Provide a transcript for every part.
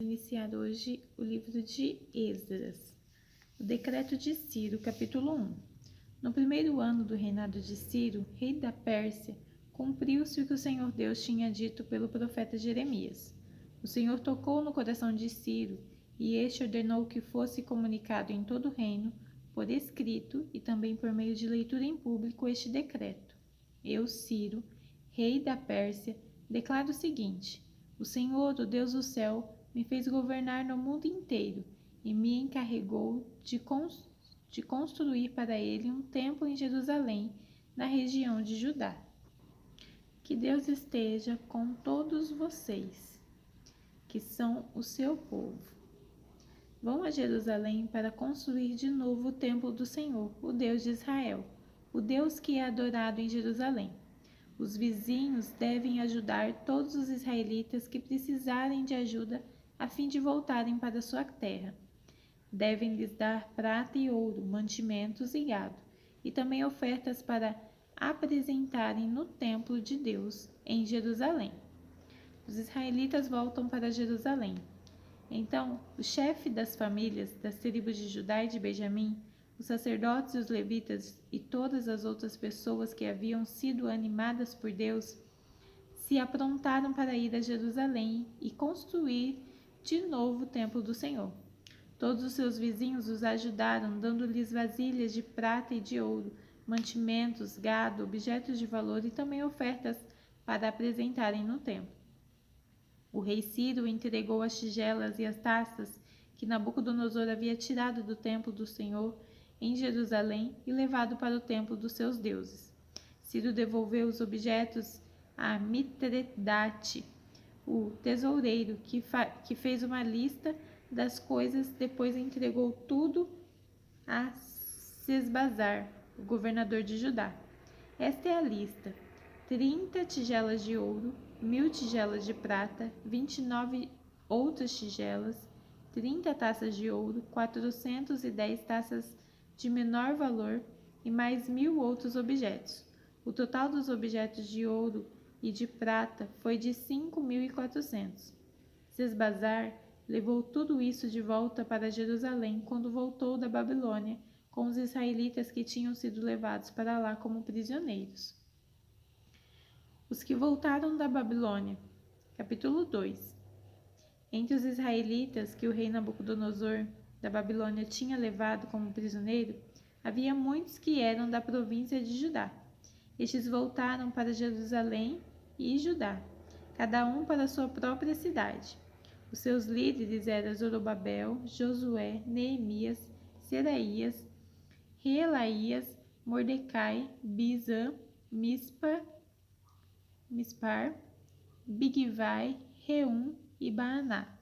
Iniciar hoje o livro de Esdras. O decreto de Ciro, capítulo 1. No primeiro ano do reinado de Ciro, rei da Pérsia, cumpriu-se o que o Senhor Deus tinha dito pelo profeta Jeremias. O Senhor tocou no coração de Ciro, e este ordenou que fosse comunicado em todo o reino, por escrito e também por meio de leitura em público, este decreto. Eu, Ciro, rei da Pérsia, declaro o seguinte: o Senhor, o Deus do céu, me fez governar no mundo inteiro e me encarregou de construir para ele um templo em Jerusalém, na região de Judá. Que Deus esteja com todos vocês, que são o seu povo. Vão a Jerusalém para construir de novo o templo do Senhor, o Deus de Israel, o Deus que é adorado em Jerusalém. Os vizinhos devem ajudar todos os israelitas que precisarem de ajuda a fim de voltarem para sua terra. Devem lhes dar prata e ouro, mantimentos e gado, e também ofertas para apresentarem no templo de Deus em Jerusalém. Os israelitas voltam para Jerusalém. Então, o chefe das famílias das tribos de Judá e de Benjamim, os sacerdotes e os levitas e todas as outras pessoas que haviam sido animadas por Deus, se aprontaram para ir a Jerusalém e construir de novo o templo do Senhor. Todos os seus vizinhos os ajudaram, dando-lhes vasilhas de prata e de ouro, mantimentos, gado, objetos de valor e também ofertas para apresentarem no templo. O rei Ciro entregou as tigelas e as taças que Nabucodonosor havia tirado do templo do Senhor em Jerusalém e levado para o templo dos seus deuses. Ciro devolveu os objetos a Mitredate, o tesoureiro, que fez uma lista das coisas, depois entregou tudo a Sesbazar, o governador de Judá. Esta é a lista: 30 tigelas de ouro, 1000 tigelas de prata, 29 outras tigelas, 30 taças de ouro, 410 taças de menor valor e mais 1000 outros objetos. O total dos objetos de ouro e de prata foi de 5.400. Sesbazar levou tudo isso de volta para Jerusalém quando voltou da Babilônia com os israelitas que tinham sido levados para lá como prisioneiros. Os que voltaram da Babilônia. Capítulo 2. Entre os israelitas que o rei Nabucodonosor da Babilônia tinha levado como prisioneiro, havia muitos que eram da província de Judá. Estes voltaram para Jerusalém e Judá, cada um para sua própria cidade. Os seus líderes eram Zorobabel, Josué, Neemias, Seraías, Reelaías, Mordecai, Bizã, Mispar, Bigvai, Reum e Baaná.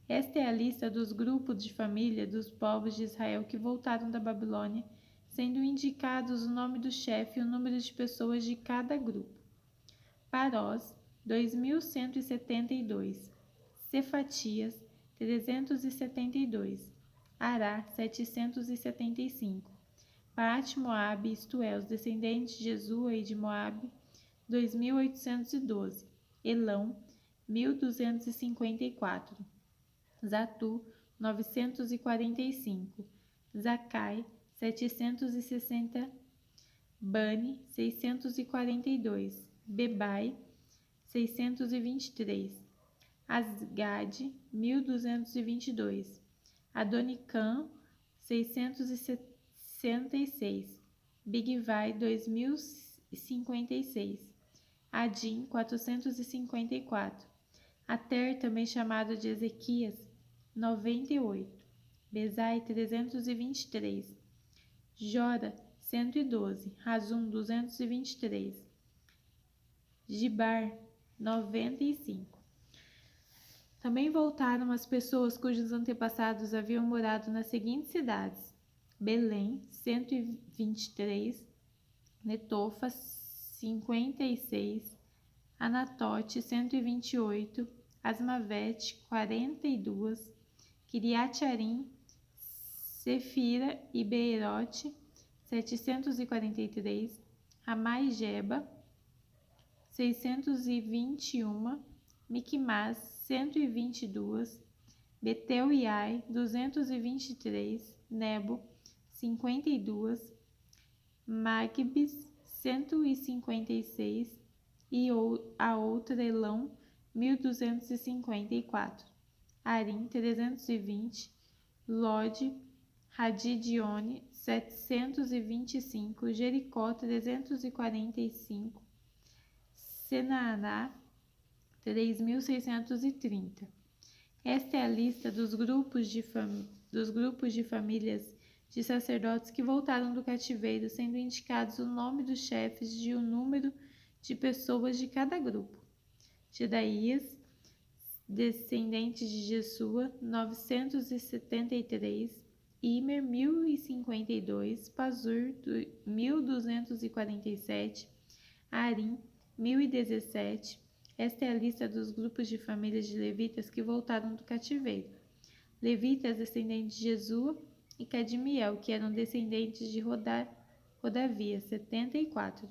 Esta é a lista dos grupos de família dos povos de Israel que voltaram da Babilônia, sendo indicados o nome do chefe e o número de pessoas de cada grupo. Parós, 2.172. Cefatias, 372. Ará, 775. Paate-Moabe, isto é, os descendentes de Jesua e de Moabe, 2.812. Elão, 1.254. Zatu, 945. Zacai, 760. Bani, 642. Bebai, 623. Asgade, 1.222. Adonicam, 666. Bigvai, 2.056. Adim, 454. Ater, também chamado de Ezequias, 98. Bezai, 323. Jora, 112. Razum, 223. Gibar, 95. Também voltaram as pessoas cujos antepassados haviam morado nas seguintes cidades: Belém, 123. Netofa, 56. Anatote, 128. Asmavete, 42. Kiriat-Arim, Sefira e Beerote, 743. Ramai Geba, 621. Miquimás, 122, Betel e Ai, 223, Nebo, 52, Magbis, 156, e a outra Elão, 1254, Arim, 320, Lode, Hadidione, 725, Jericó, 345, Senará, 3.630. Esta é a lista dos grupos de famílias de sacerdotes que voltaram do cativeiro, sendo indicados o nome dos chefes e o número de pessoas de cada grupo. Jedaías, descendente de Jesua, 973, Imer, 1052, Pazur, 1247, Arim, 1017. Esta é a lista dos grupos de famílias de levitas que voltaram do cativeiro. Levitas, descendentes de Jesua, e Cadmiel, que eram descendentes de Rodavia, 74.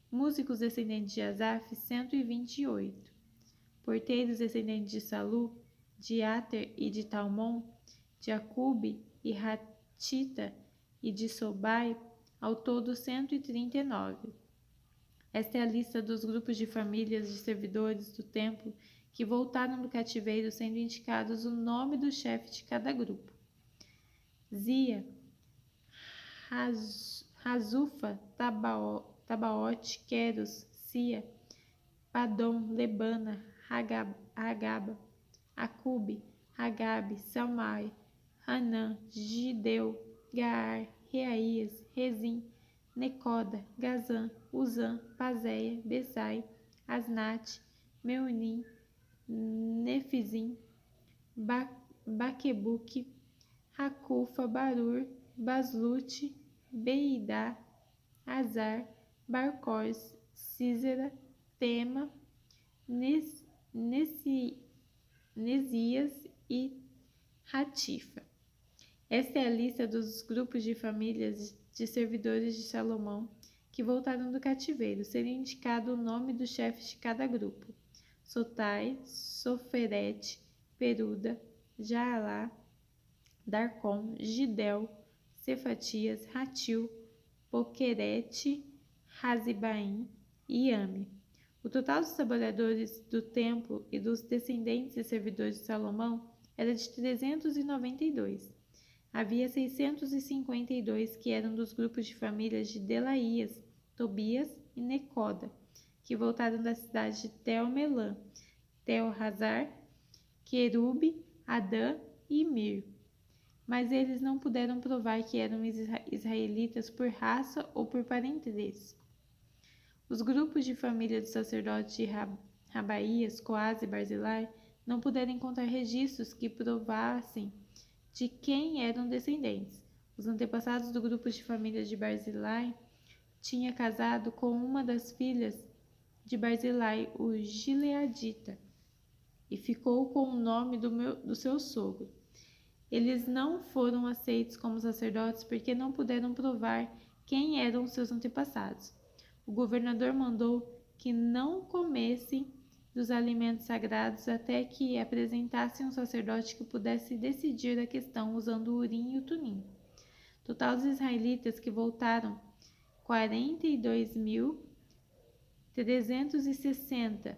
Músicos, descendentes de Asaf, 128. Porteiros, descendentes de Salu, de Ater e de Talmon, de Acube e Hatita e de Sobai, ao todo 139. Esta é a lista dos grupos de famílias de servidores do templo que voltaram do cativeiro, sendo indicados o nome do chefe de cada grupo. Zia, Razufa, Tabaote, Queros, Sia, Padom, Lebana, Hagaba, Acube, Hagabe, Salmai, Hanã, Gideu, Gaar, Reaías, Rezim, Necoda, Gazã, Uzã, Pazéia, Besai, Asnate, Meunim, Nefizim, Baquebuque, Hacufa, Barur, Baslute, Beidá, Azar, Barcós, Císera, Tema, Nesias e Ratifa. Esta é a lista dos grupos de famílias de servidores de Salomão que voltaram do cativeiro, sendo indicado o nome do chefe de cada grupo: Sotai, Soferete, Peruda, Jaalá, Darcom, Gidel, Cefatias, Ratil, Poquerete, Razibaim e Ame. O total dos trabalhadores do templo e dos descendentes e servidores de Salomão era de 392. Havia 652 que eram dos grupos de famílias de Delaías, Tobias e Necoda, que voltaram da cidade de Tel-Melã, Tel-Hazar, Querube, Adã e Mir. Mas eles não puderam provar que eram israelitas por raça ou por parentesco. Os grupos de família dos sacerdotes de Rabaías, Coás e Barzilai não puderam encontrar registros que provassem de quem eram descendentes. Os antepassados do grupo de família de Barzilai tinha casado com uma das filhas de Barzilai, o Gileadita, e ficou com o nome do seu sogro. Eles não foram aceitos como sacerdotes porque não puderam provar quem eram seus antepassados. O governador mandou que não comessem dos alimentos sagrados até que apresentassem um sacerdote que pudesse decidir a questão usando o Urim e o Tumim. Total dos israelitas que voltaram, 42.360.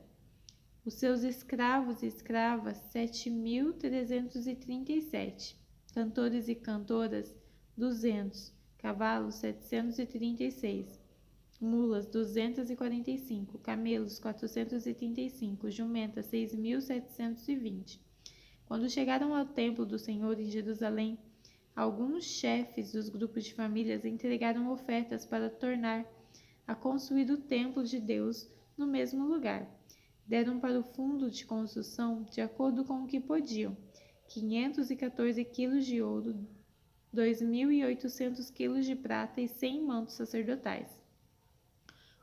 Os seus escravos e escravas, 7.337. Cantores e cantoras, 200. Cavalos, 736. Mulas, 245. Camelos, 435. Jumentas, 6.720. Quando chegaram ao templo do Senhor em Jerusalém, alguns chefes dos grupos de famílias entregaram ofertas para tornar a construir o templo de Deus no mesmo lugar. Deram para o fundo de construção, de acordo com o que podiam, 514 quilos de ouro, 2.800 quilos de prata e 100 mantos sacerdotais.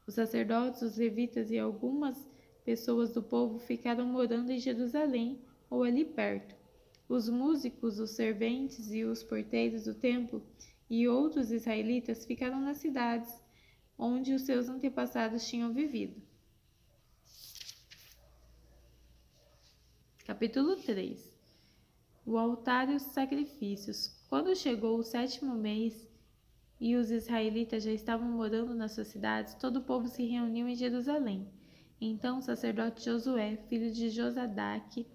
Os sacerdotes, os levitas e algumas pessoas do povo ficaram morando em Jerusalém ou ali perto. Os músicos, os serventes e os porteiros do templo e outros israelitas ficaram nas cidades onde os seus antepassados tinham vivido. Capítulo 3. o altar e os sacrifícios. Quando chegou o 7º mês e os israelitas já estavam morando nas suas cidades, todo o povo se reuniu em Jerusalém. Então o sacerdote Josué, filho de Josadaque,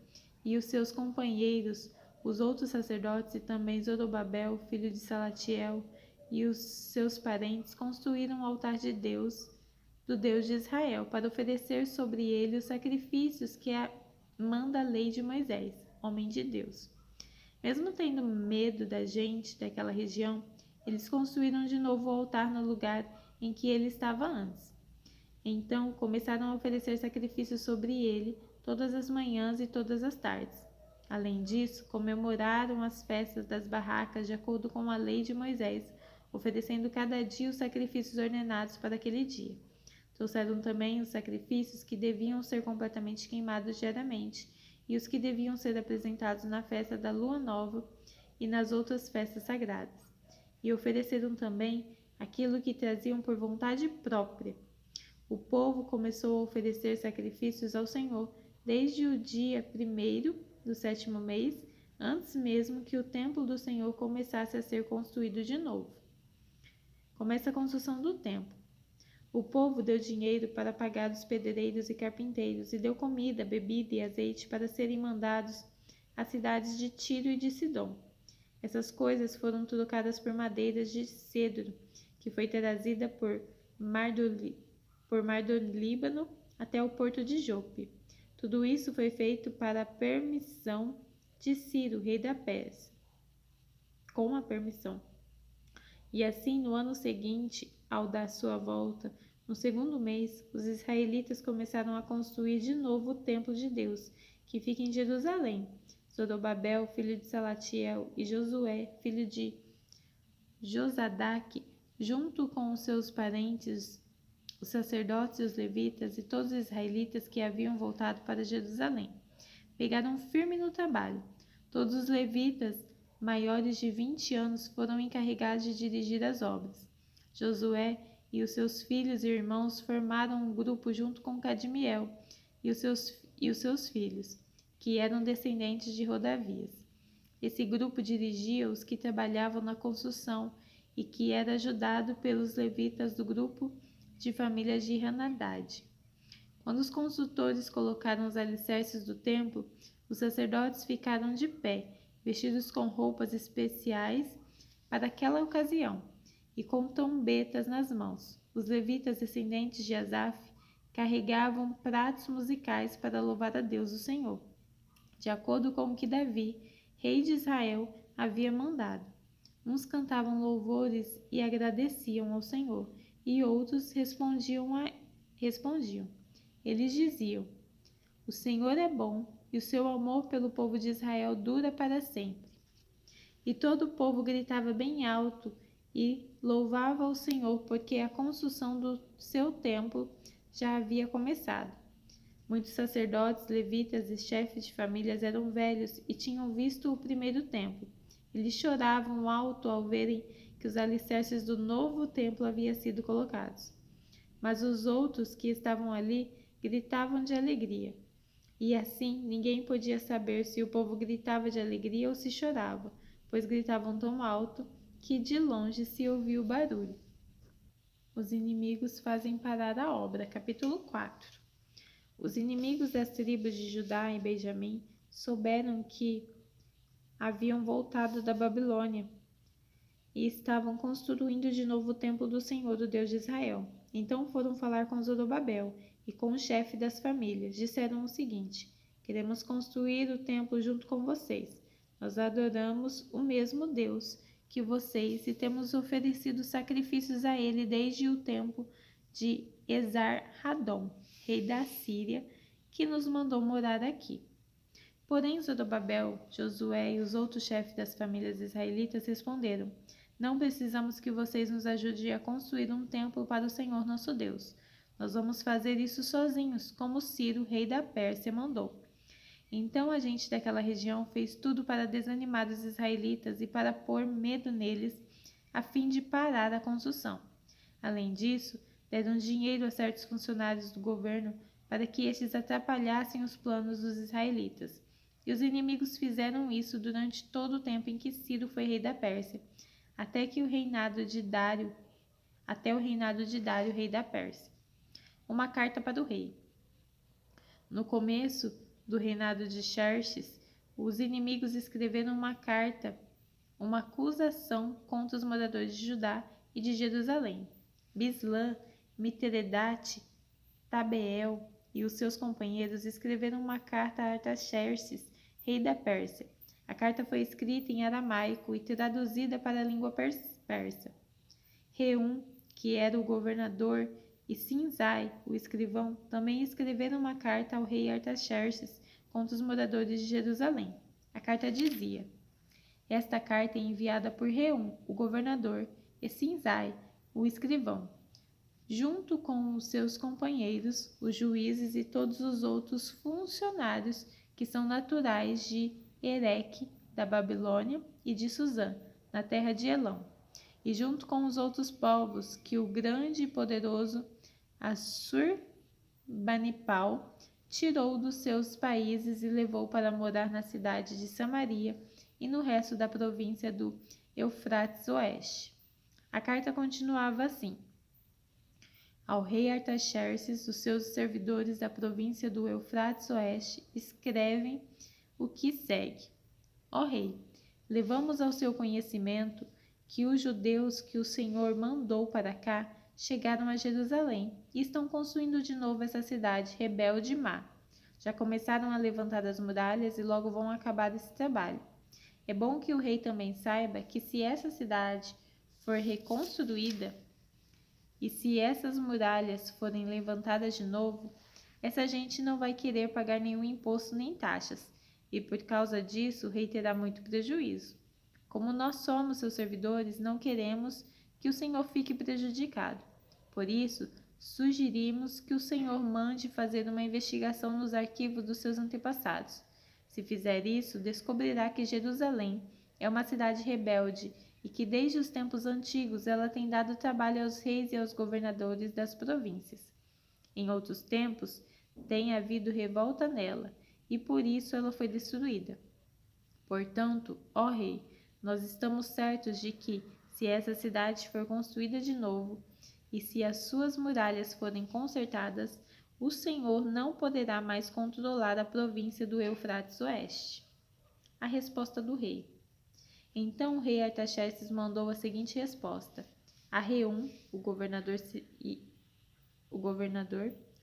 e os seus companheiros, os outros sacerdotes, e também Zorobabel, filho de Salatiel, e os seus parentes, construíram um altar de Deus, do Deus de Israel, para oferecer sobre ele os sacrifícios que manda a lei de Moisés, homem de Deus. Mesmo tendo medo da gente daquela região, eles construíram de novo o altar no lugar em que ele estava antes. Então começaram a oferecer sacrifícios sobre ele todas as manhãs e todas as tardes. Além disso, comemoraram as festas das barracas de acordo com a lei de Moisés, oferecendo cada dia os sacrifícios ordenados para aquele dia. Trouxeram também os sacrifícios que deviam ser completamente queimados diariamente e os que deviam ser apresentados na festa da lua nova e nas outras festas sagradas. E ofereceram também aquilo que traziam por vontade própria. O povo começou a oferecer sacrifícios ao Senhor desde o dia 1º do 7º mês, antes mesmo que o templo do Senhor começasse a ser construído de novo. Começa a construção do templo. O povo deu dinheiro para pagar os pedreiros e carpinteiros, e deu comida, bebida e azeite para serem mandados às cidades de Tiro e de Sidom. Essas coisas foram trocadas por madeiras de cedro, que foi trazida por mar do Líbano até o porto de Jope. Tudo isso foi feito para a permissão de Ciro, rei da Pérsia. Com a permissão. E assim, no ano seguinte, ao dar sua volta, no 2º mês, os israelitas começaram a construir de novo o templo de Deus, que fica em Jerusalém. Zorobabel, filho de Salatiel, e Josué, filho de Josadaque, junto com os seus parentes, os sacerdotes e os levitas e todos os israelitas que haviam voltado para Jerusalém, pegaram firme no trabalho. Todos os levitas maiores de 20 anos foram encarregados de dirigir as obras. Josué e os seus filhos e irmãos formaram um grupo junto com Cadmiel e os seus filhos, que eram descendentes de Rodavias. Esse grupo dirigia os que trabalhavam na construção e que era ajudado pelos levitas do grupo de família de Hanadad. Quando os construtores colocaram os alicerces do templo, os sacerdotes ficaram de pé, vestidos com roupas especiais para aquela ocasião e com trombetas nas mãos. Os levitas descendentes de Asaf carregavam pratos musicais para louvar a Deus o Senhor, de acordo com o que Davi, rei de Israel, havia mandado. Uns cantavam louvores e agradeciam ao Senhor, e outros respondiam. Eles diziam: O Senhor é bom, e o seu amor pelo povo de Israel dura para sempre. E todo o povo gritava bem alto e louvava ao Senhor, porque a construção do seu templo já havia começado. Muitos sacerdotes, levitas e chefes de famílias eram velhos e tinham visto o primeiro templo. Eles choravam alto ao verem que os alicerces do novo templo haviam sido colocados. Mas os outros que estavam ali gritavam de alegria. E assim ninguém podia saber se o povo gritava de alegria ou se chorava, pois gritavam tão alto que de longe se ouvia o barulho. Os inimigos fazem parar a obra. Capítulo 4. Os inimigos das tribos de Judá e Benjamim souberam que haviam voltado da Babilônia e estavam construindo de novo o templo do Senhor, o Deus de Israel. Então foram falar com Zorobabel e com o chefe das famílias. Disseram o seguinte: Queremos construir o templo junto com vocês. Nós adoramos o mesmo Deus que vocês e temos oferecido sacrifícios a ele desde o tempo de Esar-Hadom, rei da Síria, que nos mandou morar aqui. Porém, Zorobabel, Josué e os outros chefes das famílias israelitas responderam: Não precisamos que vocês nos ajudem a construir um templo para o Senhor nosso Deus. Nós vamos fazer isso sozinhos, como Ciro, rei da Pérsia, mandou. Então a gente daquela região fez tudo para desanimar os israelitas e para pôr medo neles, a fim de parar a construção. Além disso, deram dinheiro a certos funcionários do governo para que estes atrapalhassem os planos dos israelitas. E os inimigos fizeram isso durante todo o tempo em que Ciro foi rei da Pérsia, até o reinado de Dário, rei da Pérsia. Uma carta para o rei. No começo do reinado de Xerxes, os inimigos escreveram uma carta, uma acusação contra os moradores de Judá e de Jerusalém. Bislã, Mitredate, Tabeel e os seus companheiros escreveram uma carta a Artaxerxes, rei da Pérsia. A carta foi escrita em aramaico e traduzida para a língua persa. Reum, que era o governador, e Sinzai, o escrivão, também escreveram uma carta ao rei Artaxerxes contra os moradores de Jerusalém. A carta dizia: Esta carta é enviada por Reum, o governador, e Sinzai, o escrivão, junto com os seus companheiros, os juízes e todos os outros funcionários que são naturais de Ereque, da Babilônia, e de Susã, na terra de Elão, e junto com os outros povos que o grande e poderoso Assurbanipal tirou dos seus países e levou para morar na cidade de Samaria e no resto da província do Eufrates Oeste. A carta continuava assim: Ao rei Artaxerxes, os seus servidores da província do Eufrates Oeste escrevem o que segue: Ó rei, levamos ao seu conhecimento que os judeus que o Senhor mandou para cá chegaram a Jerusalém e estão construindo de novo essa cidade rebelde e má. Já começaram a levantar as muralhas e logo vão acabar esse trabalho. É bom que o rei também saiba que se essa cidade for reconstruída e se essas muralhas forem levantadas de novo, essa gente não vai querer pagar nenhum imposto nem taxas, e por causa disso o rei terá muito prejuízo. Como nós somos seus servidores, não queremos que o Senhor fique prejudicado. Por isso, sugerimos que o Senhor mande fazer uma investigação nos arquivos dos seus antepassados. Se fizer isso, descobrirá que Jerusalém é uma cidade rebelde e que desde os tempos antigos ela tem dado trabalho aos reis e aos governadores das províncias. Em outros tempos, tem havido revolta nela, e por isso ela foi destruída. Portanto, ó rei, nós estamos certos de que, se essa cidade for construída de novo, e se as suas muralhas forem consertadas, o Senhor não poderá mais controlar a província do Eufrates Oeste. A resposta do rei. Então o rei Artaxerxes mandou a seguinte resposta a Reum, o governador,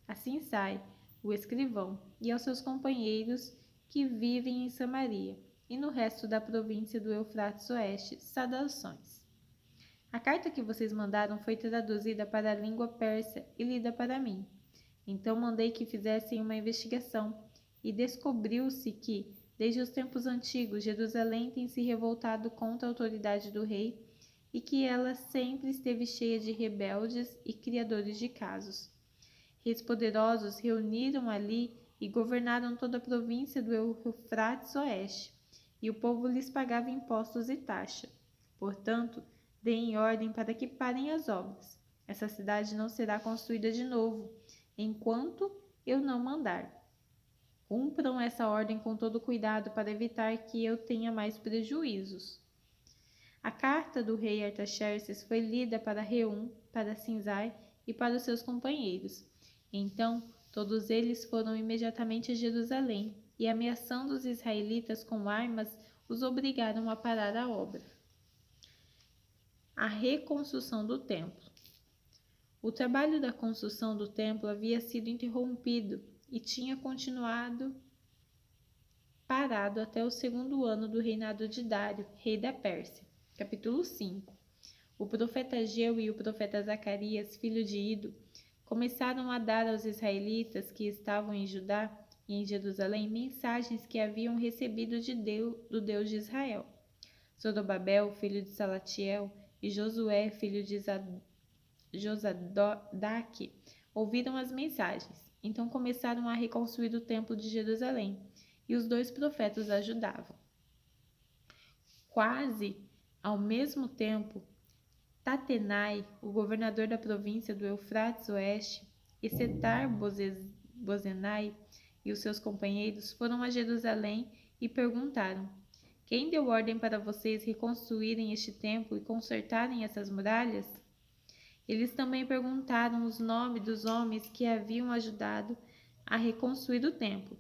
a Sinsai, o escrivão, e aos seus companheiros que vivem em Samaria e no resto da província do Eufrates Oeste, saudações. A carta que vocês mandaram foi traduzida para a língua persa e lida para mim. Então mandei que fizessem uma investigação, e descobriu-se que, desde os tempos antigos, Jerusalém tem se revoltado contra a autoridade do rei e que ela sempre esteve cheia de rebeldes e criadores de casos. Reis poderosos reuniram ali e governaram toda a província do Eufrates Oeste, e o povo lhes pagava impostos e taxa. Portanto, deem ordem para que parem as obras. Essa cidade não será construída de novo, enquanto eu não mandar. Cumpram essa ordem com todo cuidado para evitar que eu tenha mais prejuízos. A carta do rei Artaxerxes foi lida para Reum, para Sinzai e para os seus companheiros. Então, todos eles foram imediatamente a Jerusalém e, ameaçando os israelitas com armas, os obrigaram a parar a obra. A reconstrução do templo. O trabalho da construção do templo havia sido interrompido e tinha continuado parado até o segundo ano do reinado de Dário, rei da Pérsia. Capítulo 5. O profeta Ageu e o profeta Zacarias, filho de Ido, começaram a dar aos israelitas que estavam em Judá e em Jerusalém mensagens que haviam recebido do Deus de Israel. Zorobabel, filho de Salatiel, e Josué, filho de Josadaque, ouviram as mensagens. Então começaram a reconstruir o templo de Jerusalém, e os dois profetas ajudavam. Quase ao mesmo tempo, Tatenai, o governador da província do Eufrates Oeste, e Setar-Bozenai e os seus companheiros foram a Jerusalém e perguntaram: Quem deu ordem para vocês reconstruírem este templo e consertarem essas muralhas? Eles também perguntaram os nomes dos homens que haviam ajudado a reconstruir o templo.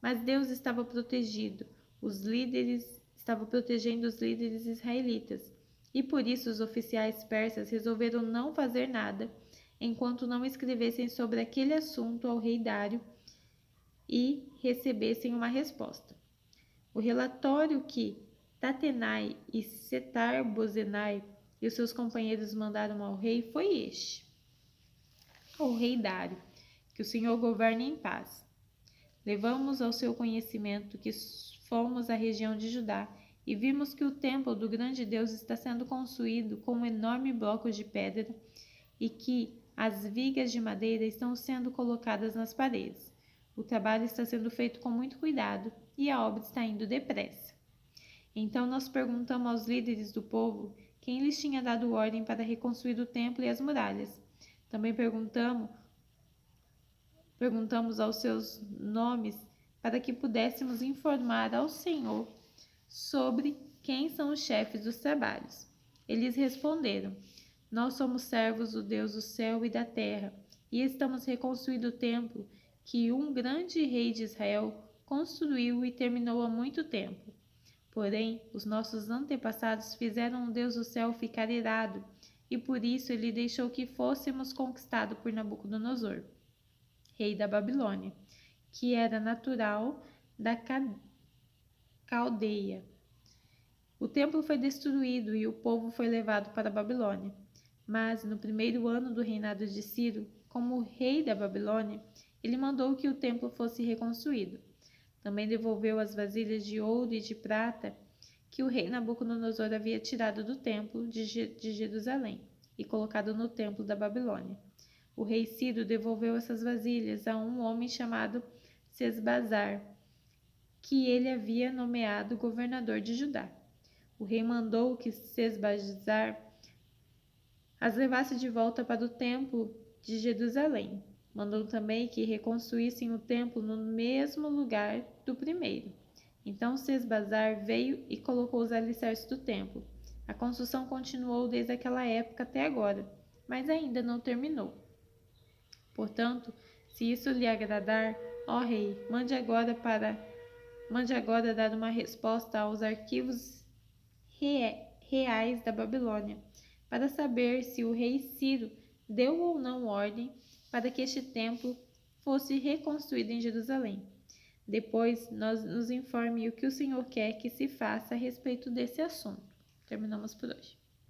Mas Deus estava protegendo os líderes israelitas, e por isso os oficiais persas resolveram não fazer nada enquanto não escrevessem sobre aquele assunto ao rei Dário e recebessem uma resposta. O relatório que Tatenai e Setar-Bozenai e os seus companheiros mandaram ao rei foi este: ao rei Dário, que o Senhor governe em paz. Levamos ao seu conhecimento que fomos à região de Judá e vimos que o templo do grande Deus está sendo construído com um enorme bloco de pedra e que as vigas de madeira estão sendo colocadas nas paredes. O trabalho está sendo feito com muito cuidado e a obra está indo depressa. Então nós perguntamos aos líderes do povo quem lhes tinha dado ordem para reconstruir o templo e as muralhas. Também perguntamos aos seus nomes para que pudéssemos informar ao Senhor sobre quem são os chefes dos trabalhos. Eles responderam: Nós somos servos do Deus do céu e da terra, e estamos reconstruindo o templo que um grande rei de Israel construiu e terminou há muito tempo. Porém, os nossos antepassados fizeram o Deus do céu ficar irado, e por isso ele deixou que fôssemos conquistados por Nabucodonosor, rei da Babilônia, que era natural da Caldeia. O templo foi destruído e o povo foi levado para a Babilônia. Mas, no primeiro ano do reinado de Ciro, como rei da Babilônia, ele mandou que o templo fosse reconstruído. Também devolveu as vasilhas de ouro e de prata que o rei Nabucodonosor havia tirado do templo de Jerusalém e colocado no templo da Babilônia. O rei Ciro devolveu essas vasilhas a um homem chamado Sesbazar, que ele havia nomeado governador de Judá. O rei mandou que Sesbazar as levasse de volta para o templo de Jerusalém. Mandou também que reconstruíssem o templo no mesmo lugar do primeiro. Então Sesbazar veio e colocou os alicerces do templo. A construção continuou desde aquela época até agora, mas ainda não terminou. Portanto, se isso lhe agradar, ó rei, mande agora dar uma resposta aos arquivos reais da Babilônia, para saber se o rei Ciro deu ou não ordem para que este templo fosse reconstruído em Jerusalém. Depois, nos informe o que o Senhor quer que se faça a respeito desse assunto. Terminamos por hoje.